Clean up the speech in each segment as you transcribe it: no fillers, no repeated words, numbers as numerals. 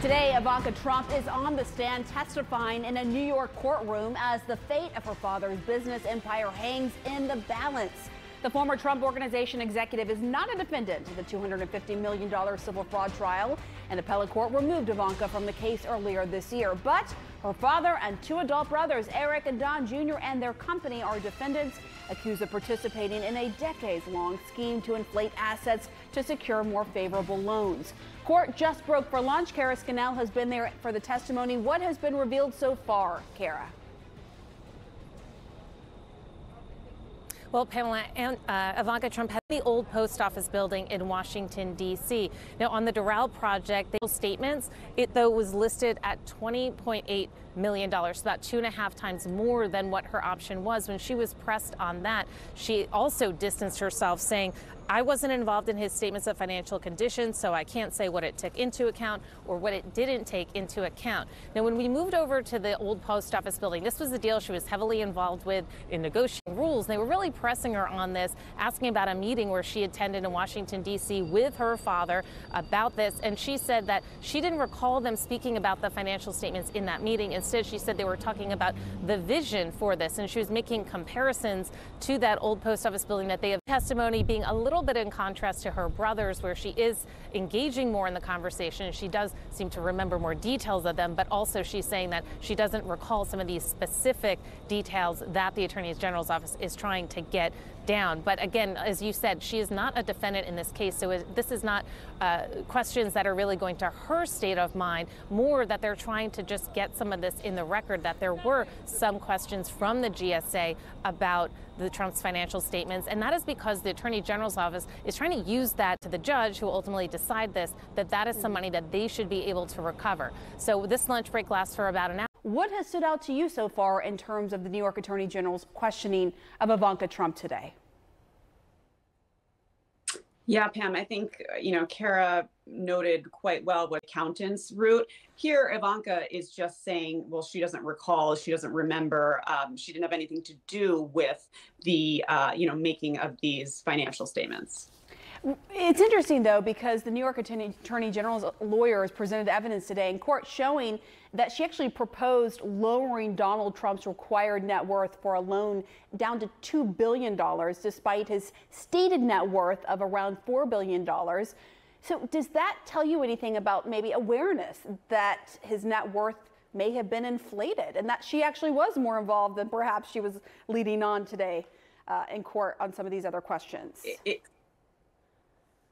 Today, Ivanka Trump is on the stand testifying in a New York courtroom as the fate of her father's business empire hangs in the balance. The former Trump Organization executive is not a defendant in the $250 million civil fraud trial. An appellate court removed Ivanka from the case earlier this year. But her father and two adult brothers, Eric and Don Jr., and their company are defendants accused of participating in a decades-long scheme to inflate assets to secure more favorable loans. Court just broke for lunch. Kara Scannell has been there for the testimony. What has been revealed so far, Kara? Well, Pamela, and Ivanka Trump had the old post office building in Washington, D.C. Now, on the Doral project, the statements, it though was listed at $20.8 million, about 2.5 times more than what her option was. When she was pressed on that, she also distanced herself, saying, I wasn't involved in his statements of financial conditions, so I can't say what it took into account or what it didn't take into account. Now, when we moved over to the old post office building, this was the deal she was heavily involved with in negotiating rules. They were really pressing her on this, asking about a meeting where she attended in Washington, D.C. with her father about this. And she said that she didn't recall them speaking about the financial statements in that meeting. Instead, she said they were talking about the vision for this. And she was making comparisons to that old post office building that they have testimony being a little bit in contrast to her brothers, where she is engaging more in the conversation. She does seem to remember more details of them, but also she's saying that she doesn't recall some of these specific details that the Attorney General's office is trying to get down. But again, as you said, she is not a defendant in this case, so this is not questions that are really going to her state of mind, more that they're trying to just get some of this in the record, that there were some questions from the GSA about the Trump's financial statements, and that is because the Attorney General's office is trying to use that to the judge who will ultimately decide this, that is some money that they should be able to recover. So this lunch break lasts for about an hour. What has stood out to you so far in terms of the New York Attorney General's questioning of Ivanka Trump today? Yeah, Pam, I think, Kara noted quite well what accountant's route. Here, Ivanka is just saying, well, she doesn't recall, she doesn't remember, she didn't have anything to do with the, making of these financial statements. It's interesting, though, because the New York Attorney General's lawyers presented evidence today in court showing that she actually proposed lowering Donald Trump's required net worth for a loan down to $2 billion, despite his stated net worth of around $4 billion. So does that tell you anything about maybe awareness that his net worth may have been inflated and that she actually was more involved than perhaps she was leading on today in court on some of these other questions?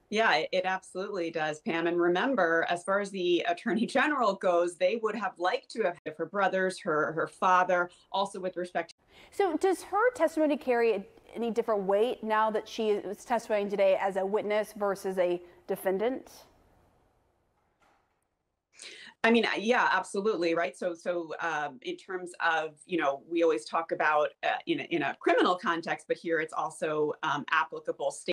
Yeah, it absolutely does, Pam. And remember, as far as the Attorney General goes, they would have liked to have her brothers, her father, also with respect to. So does her testimony carry any different weight now that she is testifying today as a witness versus a defendant? I mean, yeah, absolutely, right. So in terms of, we always talk about in a criminal context, but here it's also applicable state.